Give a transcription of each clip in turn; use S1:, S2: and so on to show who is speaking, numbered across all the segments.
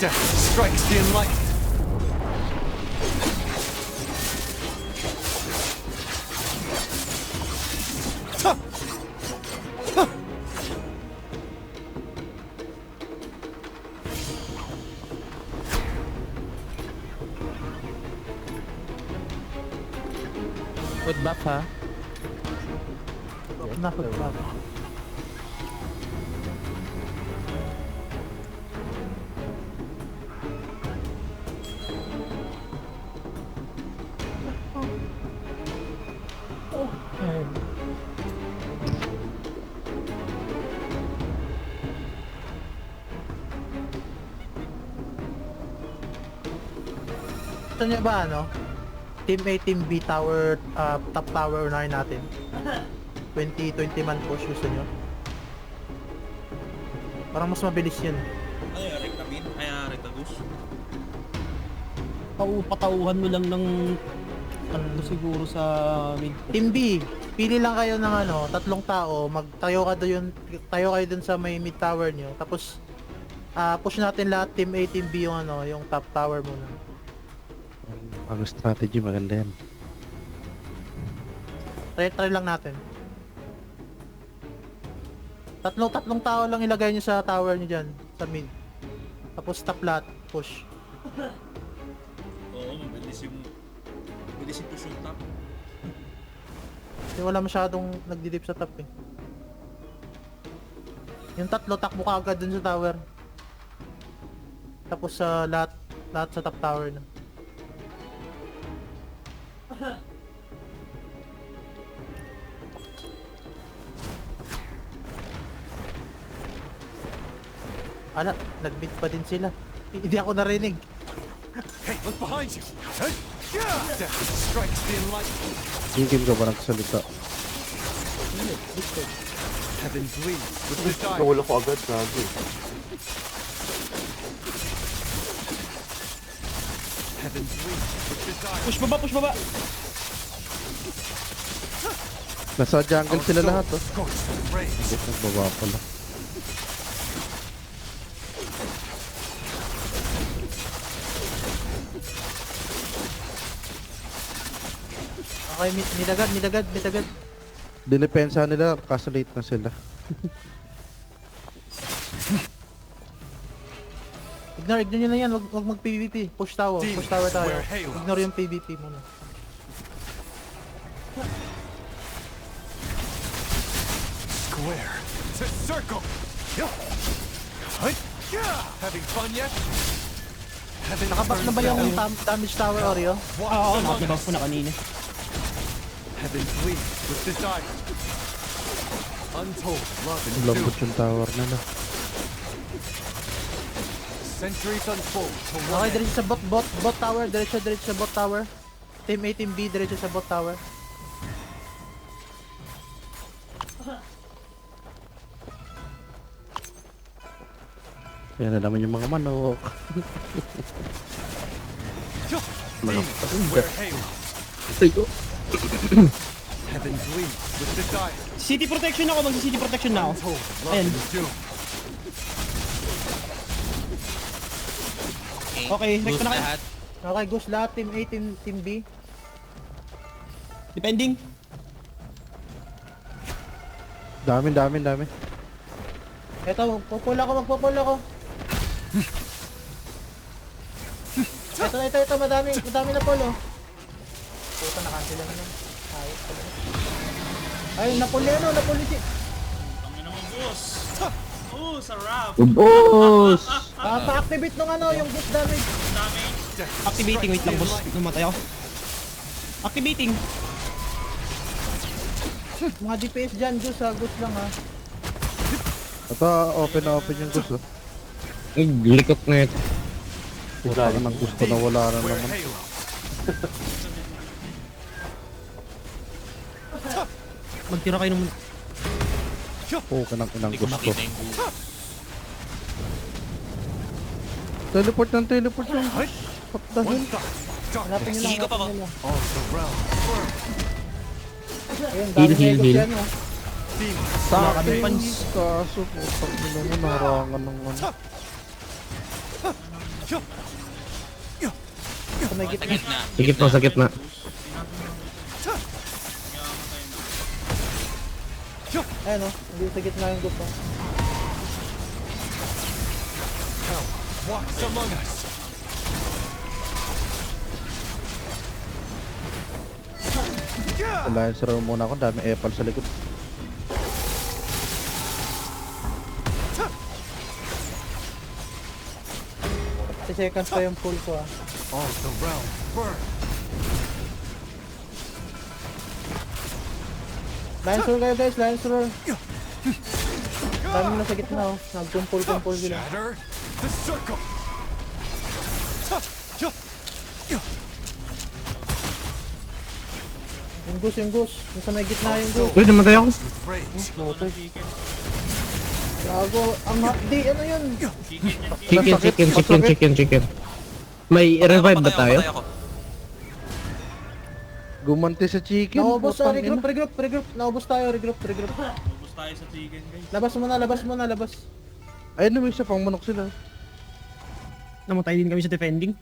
S1: Death strikes the enlightened.
S2: Foot buff ha?
S3: Na foot buff. Gusto niya ba ano? Team A, Team B tower, top tower unahin natin. 20 man push gusto nyo. Parang mas mabilis yun.
S4: Ay, Rectamin? Ay, Rectagus?
S2: Patauhan mo lang ng ano siguro sa mid.
S3: Team B, pili lang kayo ng ano, 3 tao, magtayo tayo kayo dun sa may mid tower nyo. Tapos push natin lahat Team A, Team B yung ano, yung top tower muna.
S5: Ang strategy maganda yan.
S3: Try lang natin. Tatlong tao lang ilagay nyo sa tower nyo dyan, sa mid. Tapos top lahat, push.
S4: Oo, mabilis yung push yung top.
S3: Kasi wala masyadong nagdidip sa top eh. Yung tatlo, takbo ka agad dun sa tower. Tapos sa lahat sa top tower na. Ala, nag-beat pa din sila. Hindi ako narinig.
S1: Hey, look behind you. Hey, yeah. Death strikes the enlightened.
S5: Yung game ka ba nagsalita?
S1: Heaven bleeds with desire.
S6: Nawala ko agad, gago.
S1: Heaven bleeds with desire.
S2: Push baba, push baba!
S5: Nasa jungle sila lahat oh.
S1: Scorched with rage.
S5: Hindi nagbaba pala.
S3: Okay, nilagad.
S5: Dinepensa nila, kaso late na sila.
S3: Ignore nyo na yan, wag mag-PvP. Push tower tayo.
S1: Swear hail.
S3: Ignore yung PvP muna.
S1: Square to circle. Yeah. Hey, yeah. Having fun yet? Heaven
S3: Nakaback na ba
S1: burns
S3: yung
S1: down.
S3: damage tower, Oreo?
S2: Oo, nakakibuff ko na kanina.
S1: Heaven bleeds with desire. Untold love and
S5: Lambot
S1: doom.
S5: yung tower nila.
S1: Centuries unfold to
S3: Okay,
S1: one end.
S3: diretso sa bot tower, diretso sa bot tower. Team A, Team B, diretso sa bot tower.
S5: Yan na naman yung mga manok. Manok pa rin.
S1: Swear hail.
S5: Ayun.
S1: Heaven bleeds with desire.
S2: City protection ako, magsi-city protection na ako.
S1: Untold love
S2: Ayan.
S1: and doom.
S2: Okay, recta na kayo.
S3: Okay, goes lahat. Team A, Team B.
S2: Depending.
S5: Dami.
S3: Eto, magpupul ako. Ito, madami na pull oh. Puta, na-cancel na naman. Ay, napuli si...
S4: Ang ina mo, boss! Oh, sarap!
S5: Boss!
S3: Pa-activate nung ano, yung boost damage.
S4: Damage!
S2: Activating, wait lang boss. Namatay ako. Activating.
S3: Mga DPS dyan, Gus ha. Gus lang ha.
S5: Ito, open yung gusto.
S7: Ay, likot na ito.
S5: Puta ka ng gusto na wala na
S1: Swear
S5: naman.
S1: hail.
S2: Magtira kayo ng...
S5: Oo, ka ng gusto.
S4: yung buo.
S5: Teleport lang. What the
S1: One
S5: hell?
S1: thought.
S3: Hanapin nyo lang.
S4: Higa pa ba?
S3: hanapin nyo lang.
S1: All the realm.
S3: Ayun, dami
S7: Heal.
S3: Negos dyan oh.
S1: Demons.
S5: Sa
S2: Wala
S5: akin,
S2: kaming pans.
S5: kaso putang ina mo, narangan ng ano.
S3: Sa may gitna.
S6: Sakit na.
S7: Sakit na, sakit na.
S3: Ayan o, hindi sa gitna yung gusto.
S1: Walks among us.
S5: Alliance roll muna ako, dami epal sa likod.
S3: Sa seconds pa yung pull ko ah.
S1: All the realm burn.
S3: Lines roll kayo guys, lines roll. Dami na sa gitna oh. Nagkumpul-kumpul sila.
S1: Shatter the circle.
S3: Yung goose. Nasa may gitna yung goose.
S7: Uy, namatay ako.
S1: With rage.
S3: Gago, ang hotdi, ano yun?
S7: Chicken. May revive ba tayo?
S6: Patay ako.
S5: Gumanti sa chicken.
S3: Naubos ah,
S5: putang ina.
S3: regroup. Naubos tayo, regroup.
S4: Ubus tayo sa chicken, guys.
S3: Labas muna.
S5: Ayun na, may isa pang manok sila.
S2: Namatay din kami sa defending.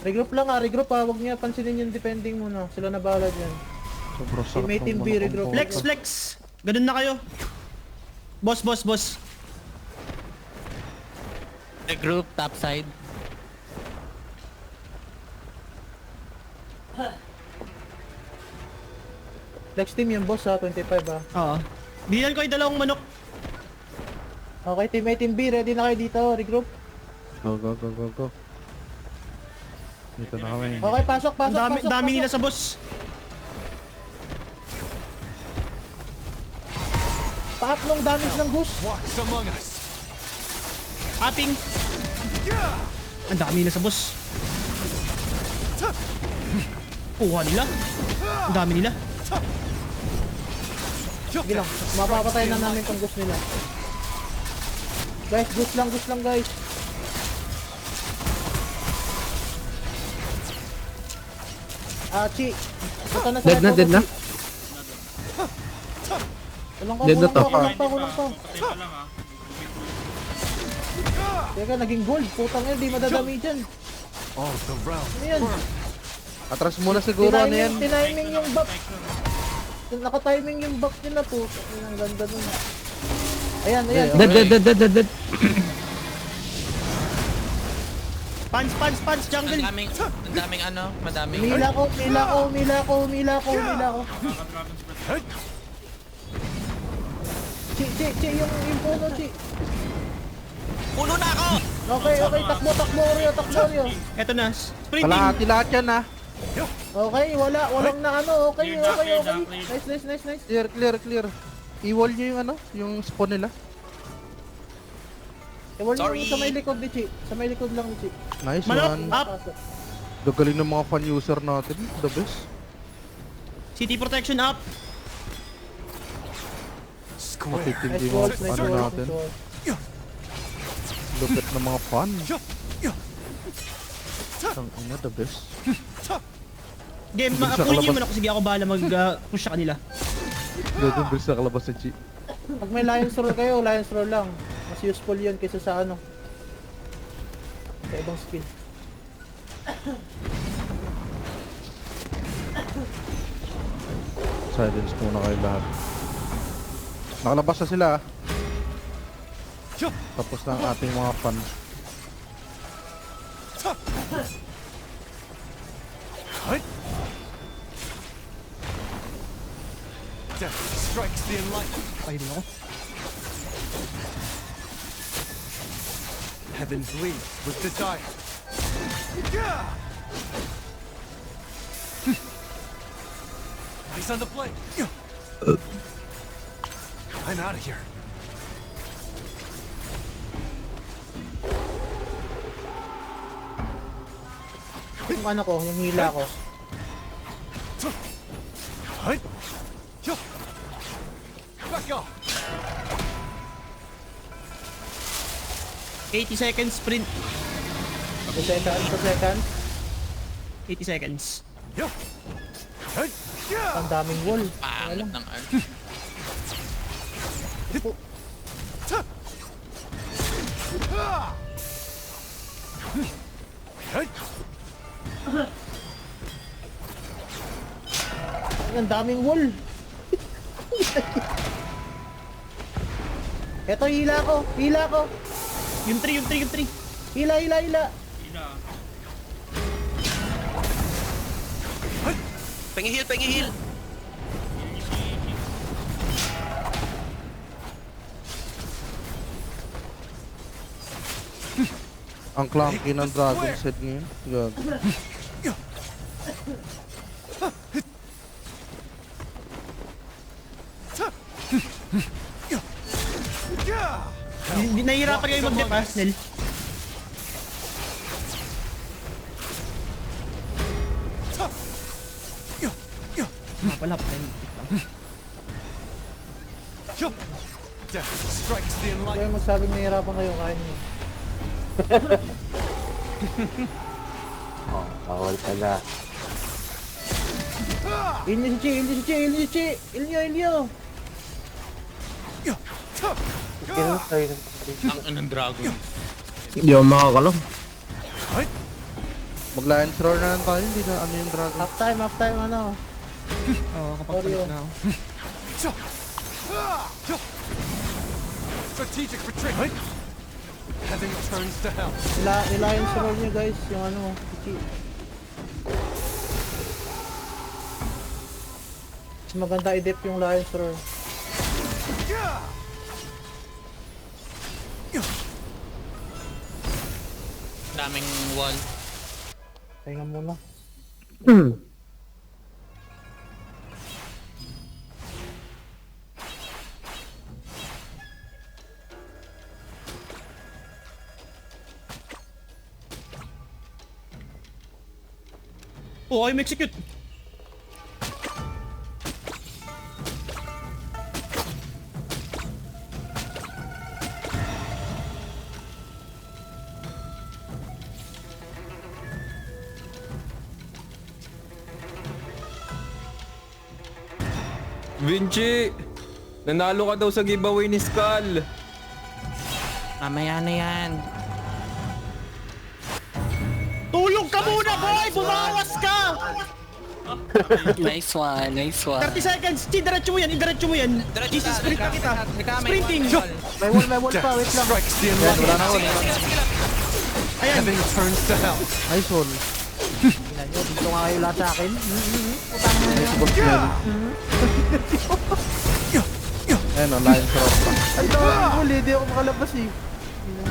S3: Regroup lang ah, Huwag niya pansinin yung defending muna. Sila na bahala dyan.
S5: Sobrang sarap
S3: Teammate team
S5: ng
S3: B,
S5: manok.
S3: regroup.
S2: Flex. Ganun na kayo. Boss.
S6: The group, top side.
S3: Flex team yung boss ha, 25 ah.
S2: Oo. Bilan ko yung dalawang manok.
S3: Okay, teammate team B, ready na kayo dito, regroup.
S5: Go. Dito na kami.
S3: Okay, pasok.
S2: Ang dami nila sa boss.
S3: Tatlong damage ng goose.
S1: Walks among us.
S2: Ating. Ang dami nila sa boss. Kuha nila. Ang dami nila.
S3: Sige lang, mapapatay na namin tong goose nila. Guys, goose lang guys. Chi. Punta na sa
S7: Dead na. Dead na to.
S3: Kulang pa.
S4: Patay pa lang, ah.
S3: Teka, naging gold. Putang ina, di madadami dyan.
S1: All the realm
S3: Ano yan?
S1: burn.
S5: Atras muna siguro, ano yan?
S3: Tiniming yung back. Naka-timing yung back nila po. Ang ganda nun. Ayan.
S7: Dead.
S2: Punch, jungle.
S6: Ang daming ano, madaming.
S3: Umila ko.
S4: Nakaka-dragon spread.
S3: Chi, yung puno, Chi.
S6: Puno na ako!
S3: Okay, takbo, Oreo.
S2: Eto na. Sprinting.
S5: Kalahati lahat yan ha.
S3: Okay, walang na ano, okay. Nice.
S5: Clear. I-wall nyo yung ano, yung spawn nila.
S3: Wala
S6: Sorry.
S3: sa may likod ni Chi. Sa may likod lang ni Chi.
S5: Nice
S2: Manok,
S5: one.
S2: up.
S5: Gagaling ng mga fan user natin. The best.
S2: City protection up.
S1: Square.
S5: Matitindi
S3: Nice
S5: mga
S3: walls,
S5: ano natin. Lupit ng mga fan. Ang ina, the best.
S2: Game,
S5: Bilis sa
S2: pull niyo
S5: kalabas.
S2: man ako. Sige, ako bahala mag-push sa kanila.
S5: Gagawin bilis na kalabas ng Chi.
S3: Pag may Lions Roll kayo, Lions Roll lang. Mas useful yun kaysa sa ano. Sa ibang skill.
S5: Silence muna kayo lahat. Nakalabas na sila ah. Tapos na ang ating mga fan.
S1: Death strikes the enlightened.
S2: Ayun ako.
S1: Heaven bleeds with desire. Eyes on the blade. I'm out of here.
S3: Yung ano ko, yung hila ko.
S1: Back off.
S2: 80 seconds sprint.
S3: Sa second.
S2: 80 seconds.
S3: Ang daming wall.
S6: Pangit ng ano.
S3: Ang daming wall. Eto, hila ko. Hila ko.
S2: Yung 3, yung 3, yung 3.
S3: Hila, hila, hila.
S4: Ina.
S6: Pengihil, pengihil.
S5: Ang clunky ng Dragon's Head ngayon. Gag.
S2: Hindi nahihirapan kayo mag-dep ha, Nel. Wala pa rin.
S1: Death strikes the enlightened.
S3: Kaya magsabing nahihirapan kayo, kain niyo.
S5: Bawal pala.
S3: Il niyo si Chi, il niyo si Chi, il niyo si Chi. Il niyo, il niyo.
S6: Ang anong dragon.
S7: Hindi ako makakalong.
S5: Mag-Lion's Roar na lang tayo. Hindi na ano yung Dragon.
S3: Half time, ano.
S2: Oo, kapag palit na ako.
S1: Strategic retreat. Heaven turns to hell.
S3: Ilayan sa roll niyo, guys. Yung ano, si Chi. Mas maganda i-dip yung Lion's Roar.
S6: Daming wall.
S3: Pahinga muna.
S2: Oo, I'm execute.
S8: Vinci! Nanalo ka daw sa giveaway ni Skull.
S6: Mamaya na yan.
S2: Tulong ka muna, boy! Bumawas ka!
S6: Nice one, nice one.
S2: 30 seconds! Chi, diretso mo yan, idiretso mo yan. Easy sprint na kita. Sprinting!
S3: May wall pa, wait lang.
S1: Strikes the
S5: Yan,
S1: enlightened.
S5: wala na wall.
S2: Ayan.
S1: Heaven turns to hell.
S5: Nice wall.
S3: Tingnan nyo, dito nga kayo lahat sa akin. Putang na
S5: Nice
S3: yun.
S5: boss yan. Ayun o, Lion's Roar pa.
S3: Ay, daming wall eh. Di ako makalabas eh.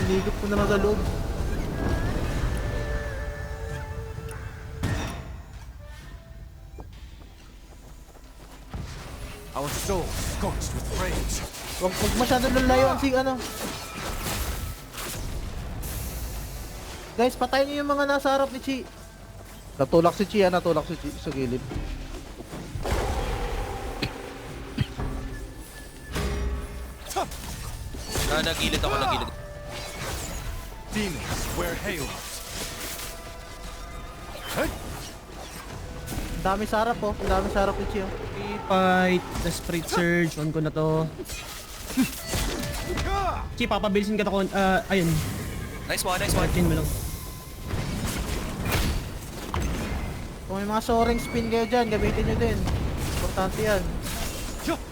S3: Niligup ko na lang sa loob.
S1: Our souls scorched with rage.
S3: Huwag masyado lalayo ang ano. Guys, patayin niyo yung mga nasa harap ni Chi.
S5: Natulak si Chi, natulak si Chi sa gilid.
S6: Nagilid ako, nagilid.
S1: Demons wear halos.
S3: Ang dami sa harap oh. Ang dami sa harap ni Chi oh.
S2: Fight, the sprint surge, on ko na to. Chi, papabilisin ka to. Ayun.
S6: Nice one, nice one.
S2: Chain mo lang.
S3: Kung may mga soaring spin kayo dyan, gamitin nyo din. Importante yan.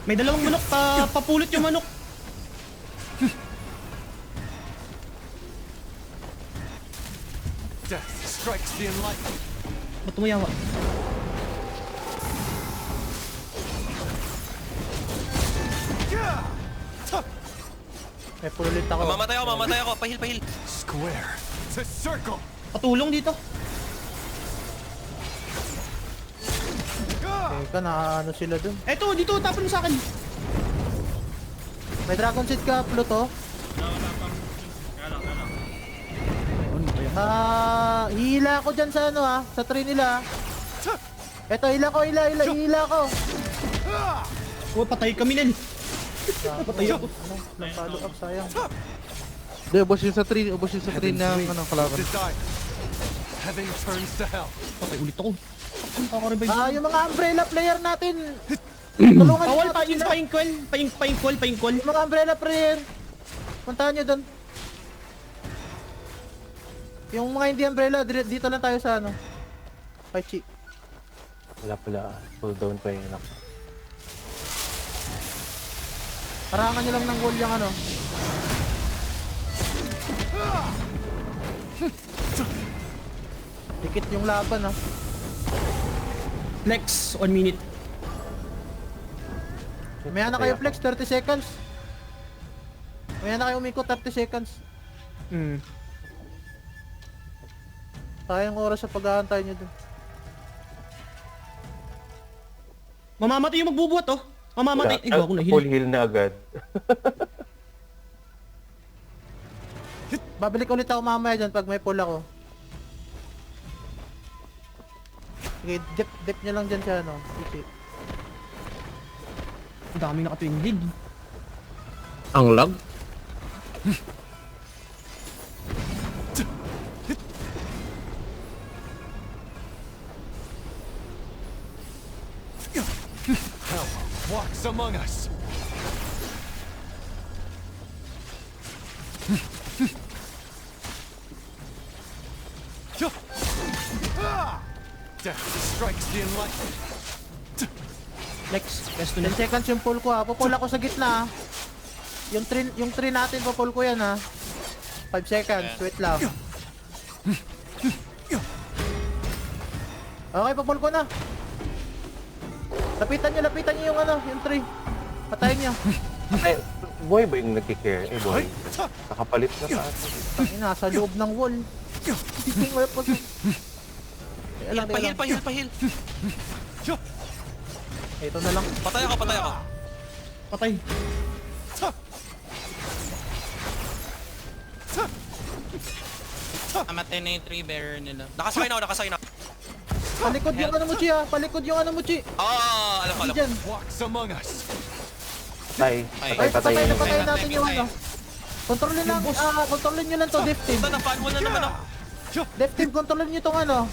S2: May dalawang manok, papulot yung manok.
S1: Death strikes the enlightened.
S2: Ba't tumayawa?
S3: May pululit ako.
S6: Mamatay ako. Pahil, pahil.
S1: Square to circle.
S2: Patulong dito.
S3: Teka, ano sila dun.
S2: Eto, dito, tapon mo sa akin.
S3: May dragon seed ka, Pluto. Hila ko dyan sa ano sa tree nila. Eto, hila ko.
S2: Oh, patay kami nan. Patay ako.
S3: Nag-follow up, sayang.
S5: Hindi, ubos yun sa tree. Ubos yun sa tree ng kalaban.
S1: Desire. Heaven turns to hell.
S2: Patay ulit ako. Ako revive.
S3: Yung mga umbrella player natin, Tulungan nyo
S2: Bawal pa
S3: natin
S2: yung
S3: sila.
S2: paingkol.
S3: Yung mga umbrella prayer. Puntahan nyo doon. Yung mga hindi umbrella, dito lang tayo sa ano. Kay Chi.
S7: Wala pala. Pull down pa yung anak.
S3: Parangan nyo lang ng wall yung ano. Dikit yung laban ah.
S2: Flex, 1 minute.
S3: Maya na kayo flex, 30 seconds. Maya na kayo umikot, 30 seconds. Sayang oras sa pag-aantay nyo dun.
S2: Mamamatay yung magbubuhat oh. Mamamatay. Ay, ako na
S7: Full
S2: heal.
S7: heal na agad.
S3: Babalik ulit ako mamaya dyan pag may pull ako. Sige, dip nyo lang dyan siya ano. Easy.
S2: Ang daming nakatuwing lead.
S7: Ang lag?
S1: Hell walks among us. Death strikes the enlightened.
S2: Flex, rest to
S3: 10
S2: na.
S3: seconds yung pull ko ha. Pupull ako sa gitna ha. Yung tree natin, pupull ko yan ha. 5 seconds, wait lang. Okay, pupull ko na. Lapitan nyo yung ano, yung tree. Patayin nyo.
S7: Eh, boy ba yung nagkikare? Eh, boy. Nakapalit na pa.
S3: Tangina, nasa loob ng wall. Hindi ko weapon.
S6: Pahil.
S3: Ito na lang.
S6: Patay ako.
S2: Patay.
S9: Amatay na yung 3 bearer nila.
S6: Nakasakay na.
S3: Palikod yung ano mo, Chi ha. Palikod yung ano mo, Chi.
S6: Alam ko.
S3: Diyan.
S1: Walks among us.
S7: Tay.
S3: Ay,
S7: Patay.
S3: patayin natin yung ano. Kontrolin nyo lang to, Def Team.
S6: Ito, na-fan mo na naman ako.
S3: Def Team, kontrolin nyo tong ano.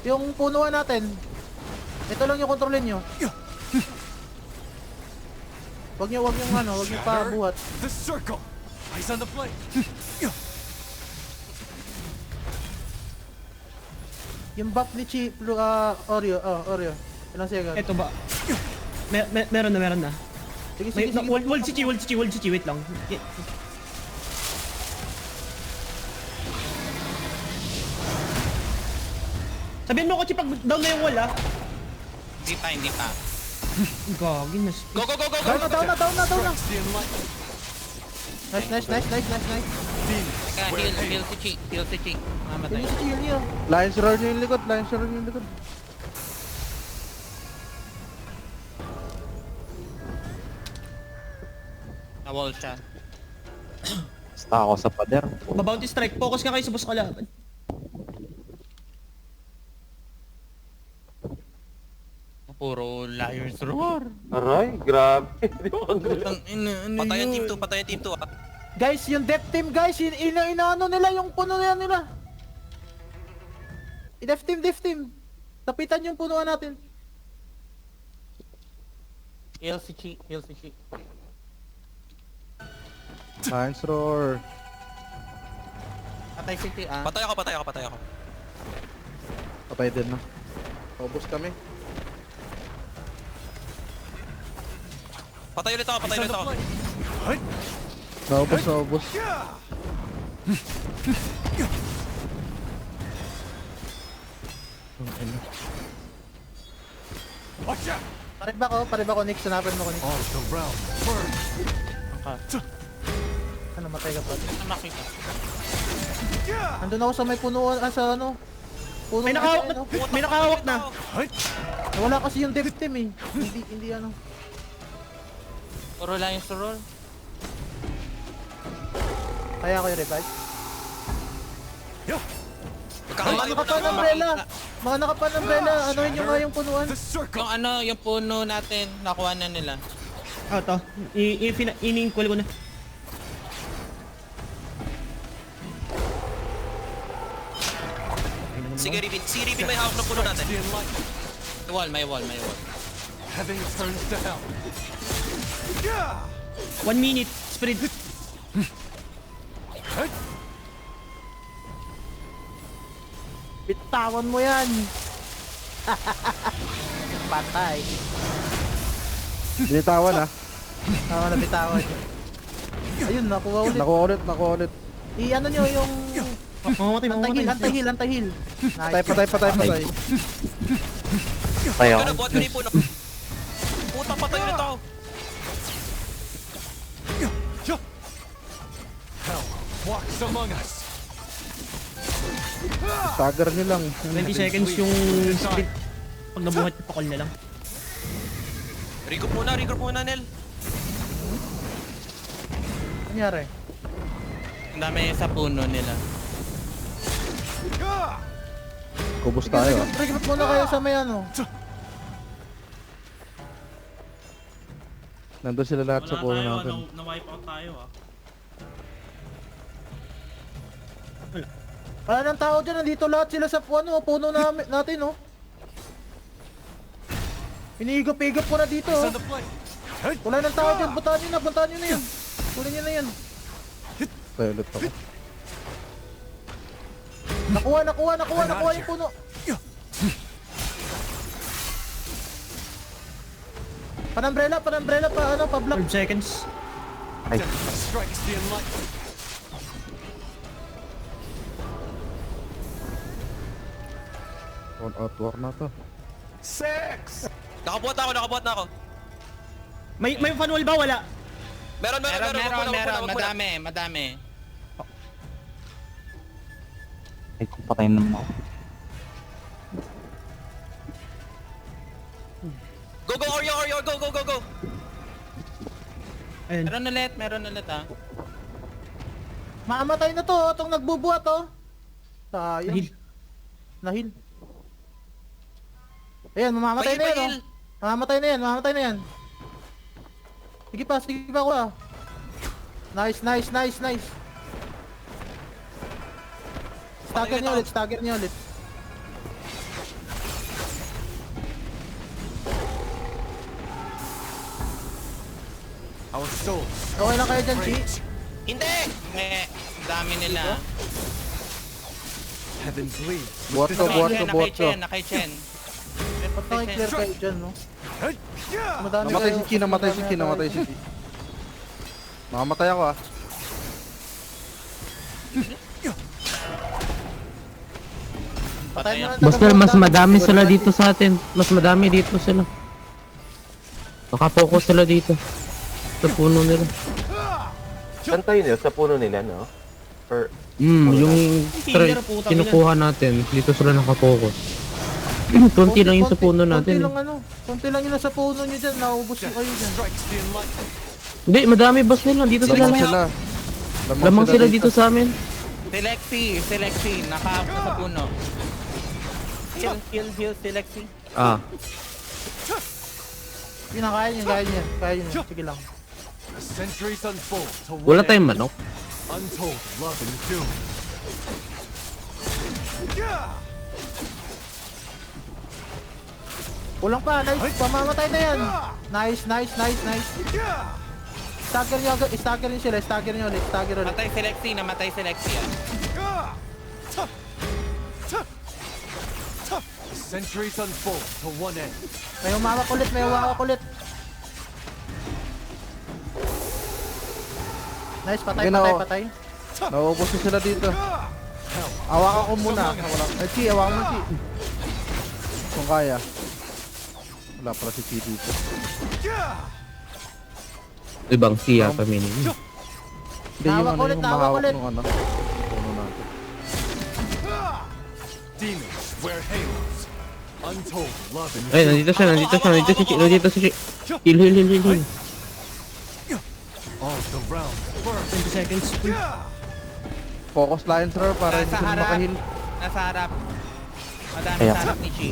S3: Yung punuan natin. Ito lang yung kontrolin nyo. Wag nyo pabuhat.
S1: The circle. Eyes on the flame.
S3: Yung buff ni Chi, Oreo. Ilang second?
S2: Eto ba? Meron na.
S3: Sige,
S2: May, hold si Chi, wait lang. Sabihin mo ko, Chi, pag down na yung wall, ah.
S9: Hindi pa.
S2: Gagin, mas...
S6: Go.
S3: Down na.
S1: Strikes the enlightened.
S3: Nice.
S9: Teka, heal si Chi. Mamatay.
S3: Sige, si Chi, yun.
S8: Lions roar nyo yung likod.
S9: Na-wall siya.
S5: Basta ako sa pader.
S2: Babounty strike, focus nga kayo sa boss kalaban.
S9: Puro liars roar.
S7: Aray, grabe. Di ko ang galing.
S9: Ang ina, ano
S6: Patayan
S9: yun?
S6: team 2 ah.
S3: Guys, yung Def Team, guys, inaano nila yung puno na yan nila. Def Team. Tapitan yung punuan natin.
S9: Heal si Chi.
S8: Lions roar.
S9: Patay si Chi ah.
S6: Patay ako.
S8: Patay din na. Paubos kami.
S6: Patay ulit ako.
S1: Eyes on the flame. Hey.
S8: Naubos.
S1: Watch out.
S3: Pare ba ko, Nick? Sanapan mo ko, Nick.
S1: All the realm burn.
S3: Ano, matay ka pa.
S9: Nakita.
S3: Andun ako sa may punuan, sa ano. Puno
S2: May
S3: na
S2: nakahawak
S3: siya,
S2: na,
S3: ano.
S2: may nakahawak na.
S1: Hey.
S3: Wala kasi yung Def Team eh. Hindi ano.
S9: Puro liars roar.
S3: Kaya ko yung revive.
S6: Magkakamali mo
S3: Nakapan
S6: na.
S3: umbrella. Mga nakapan umbrella. Anuhin nyo nga yung punuan.
S1: The circle.
S9: Yung puno natin, nakuha na nila.
S2: Ah, to. Iningkol ko na.
S6: Sige, Ribin may hawak ng puno natin.
S1: The enlightened.
S9: May wall.
S1: Heaven turns to hell.
S2: 1 minute. Sprint.
S3: Bitawan mo yan! Patay.
S5: Binitawan ah.
S3: Tama na bitawan. Ayun, nakuha ulit.
S5: Nakuha ulit.
S3: I-ano nyo yung...
S2: Mamamatay.
S3: Antahil. Nice.
S5: Patay.
S7: Kaya
S6: Ano, buhat ko na yung puno. Putang patay na tao.
S1: Hell walks among us.
S5: Stagger nyo lang.
S2: 20 seconds yung sprint. Pag nabuhat niyo, pakol na lang.
S6: Regroup muna, Nel.
S3: Nangyari?
S9: Ang dami sa puno nila.
S5: Kubos tayo ah.
S3: Regroup muna kayo sa may ano.
S5: Nandun sila lahat sa
S4: Wala
S5: puno
S4: tayo,
S5: natin.
S4: na-wipe out tayo ah.
S3: Wala nang tao dyan, nandito lahat sila sa puno natin, oh. Inihigop-higop ko na dito,
S1: He's
S3: oh.
S1: on the plate.
S3: Wala nang tao dyan, puntahan nyo na yan. Kunin nyo na yan.
S5: Tayo ulit ako.
S3: Nakuha yung puno. Panumbrella, pa block.
S2: 12 seconds.
S1: Death strikes the enlightened.
S5: On out war na to.
S1: 6.
S6: Nakabuhat na ako.
S2: May fan wall ba? Wala.
S6: Meron. Wag muna.
S9: Madami.
S7: ay kung patay naman ako.
S6: Go, Oreo, go.
S2: Ayun.
S9: Meron ulit ah.
S3: Mamatay na to, itong nagbubuhat, oh. Sayang.
S2: Nahil.
S3: Nahil. Ayan, mamamatay na yan, oh. Mamamatay na yan. Sige pa ko, ah. Nice. Stagger niyo ulit.
S1: Our souls.
S3: Okay lang kayo dyan, Chi.
S1: Rage.
S6: Hindi!
S9: Dami nila.
S1: Heaven bleeds.
S5: Buhat ko.
S9: Nakay Chen.
S3: Ba't naki-clear kayo dyan, no?
S1: Hey, yeah.
S3: Madami
S5: Namatay
S3: kayo.
S5: si Chi. Nakamatay ako ah.
S3: Patay mo na
S10: Buster,
S3: taga-
S10: mas madami sila dito sa atin. Mas madami dito sila. Nakapokus sila dito. Sa puno nila.
S7: Saan tayo nila? Sa puno nila, no? Or...
S10: Yung kinukuha natin, dito sila nakapokus. Konti lang yung sa puno natin.
S3: Konti lang yun sa puno nyo dyan. Naubos yung kayo dyan.
S1: Strikes the enlightened.
S10: Hindi, madami boss nila. Dito sila. Lamang sila dito sa amin.
S9: Selexi, nakaabot sa puno. Heal, Selexi.
S10: Ah,
S3: Kaya nyo. Sige lang.
S1: The centuries unfold to
S10: wala
S1: one
S10: tayong
S1: end.
S10: manok.
S1: Untold love and doom.
S3: Kulang pa, nice. Pamamatay na yan. Nice. Stagger nyo sila. Stagger ulit.
S9: Namatay Selexi ah.
S1: The centuries unfold to one end.
S3: May humawak ulit. Nice, patay.
S5: Nauubos na sila dito. Awakan ko muna. Ay, Chi, awakan mo, Chi. Kung kaya. Wala pala si Chi dito.
S10: Ibang siya kami ninyo.
S5: Hindi yung
S3: Hawak ulit,
S5: yung
S3: hawak
S5: mahawak
S3: ulit.
S5: nung ano. Puno natin.
S1: Demons wear halos. Untold love and
S10: Ay,
S1: doom.
S10: nandito si Chi. Heal.
S1: All the realms burn.
S2: 20 seconds.
S5: Focus line throw para hindi
S9: Nasa
S5: sila
S9: harap.
S5: makahil.
S9: Nasa harap. Madami
S7: Kaya.
S9: sa harap ni Chi.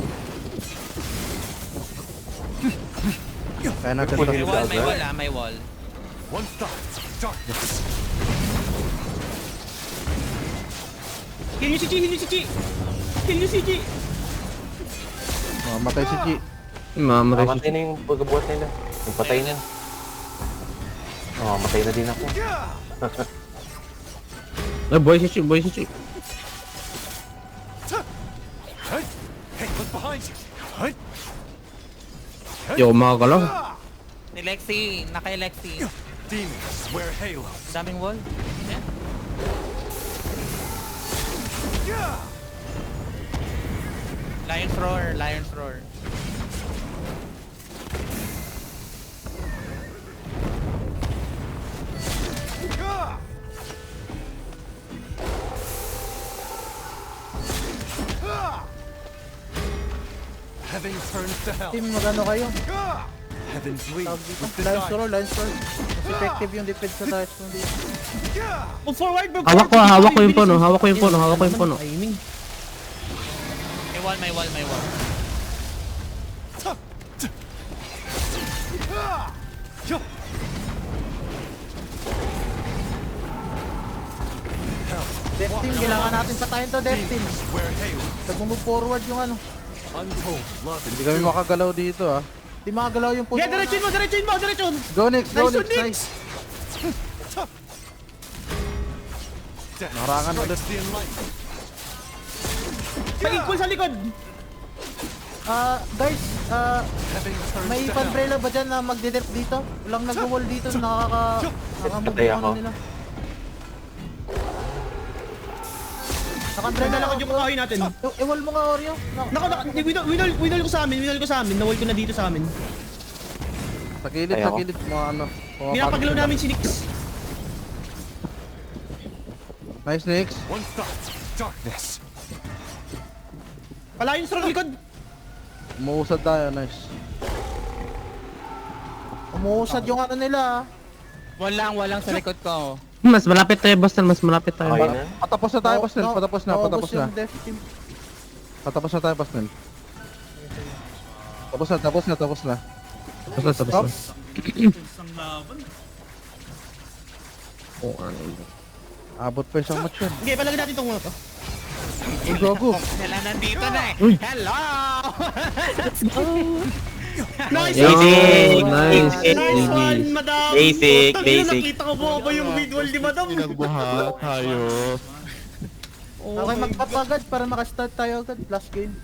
S5: Kaya natin
S7: Puno
S5: ito.
S7: nila.
S9: May wall.
S1: One thought, darkness.
S2: Heal nyo si Chi.
S5: Matay si Chi.
S10: Mamamatay
S7: Mamatay na yung pagkabuhat nila. Yung patay na. Oh, matay na din ako.
S10: Ay, boy si Chi, boy si Chi.
S1: Hey, hey, look behind you. Hey,
S10: Hindi ako makakalaw.
S9: Si Lexi, naka-Lexi.
S1: demons wear halos.
S9: Daming wall. Lion's Roar, Lion's Roar.
S1: Heaven turns to hell.
S3: Team, magano kayo?
S1: Heaven bleeds
S3: Tawag dito.
S1: with
S3: Lines
S1: desire.
S3: roll, lines roll. Mas effective yung defense sa taas kung dito.
S2: Move forward, move
S10: Hawak ko,
S2: forward.
S10: hawak ko yung puno, hawak ko yung puno, hawak ko yung puno.
S2: Timing.
S9: May wall, may wall, may wall.
S3: Death team, kailangan natin patayin to, death team.
S1: Demons wear halos.
S3: Nag-move forward yung ano.
S1: Untold love and
S5: Hindi kami makagalaw dito ah.
S3: Di makagalaw yung puno.
S2: Yeah, diretso mo, diretso mo, diretso.
S5: Go Nix, go
S2: Nice
S5: Nix,
S2: one, Nix.
S5: nice.
S1: death
S5: Narangan
S1: strikes
S5: ulit.
S1: the enlightened.
S2: Pag-equal sa likod.
S3: Guys,
S1: Heaven turns
S3: may
S1: to hell.
S3: umbrella ba dyan na magde-derp dito? Walang nag-wall dito, nakakamove
S7: Patay
S3: yung
S7: ako.
S3: ano nila. Naka-umbrella
S2: Nalakad
S3: lang
S2: yung kahoy natin.
S3: I-wall mo nga, Oreo.
S2: Winol ko sa amin, winol ko sa amin. Nawall ko na dito sa amin.
S5: Sa gilid,
S7: Ay,
S5: sa
S7: ako.
S5: gilid. Mga ano.
S2: Pinapagalaw namin si Nix.
S5: Nice Nix.
S1: One thought, darkness.
S2: Palayon sa likod.
S5: Umuusad tayo, nice.
S3: Umuusad yung ano nila.
S9: Walang sa likod ko.
S10: Mas malapit tayo, Boston, mas malapit tayo.
S7: Okay na.
S5: Patapos na tayo, Pasnel. Patapos na,
S3: Naubos
S5: patapos na.
S3: yung death team.
S5: Patapos na tayo, Pasnel. Tapos na, tapos na, tapos na.
S10: Tapos na, tapos na.
S4: Isang laban.
S10: Oh, ano.
S5: Abot pa isang match yun.
S2: Okay, palagay natin itong mga to.
S5: Uy, gago.
S9: Sila nandito na eh.
S10: Uy.
S9: Hello!
S2: Nice
S10: Yo,
S2: one!
S10: nice.
S2: Nice one, madam!
S6: Basic,
S2: Putang ina,
S6: basic.
S2: Nakita ko po ba yung visual ni madam?
S5: Pinagbuhat tayo.
S3: Okay, magpapagad para makastart tayo agad. Last game.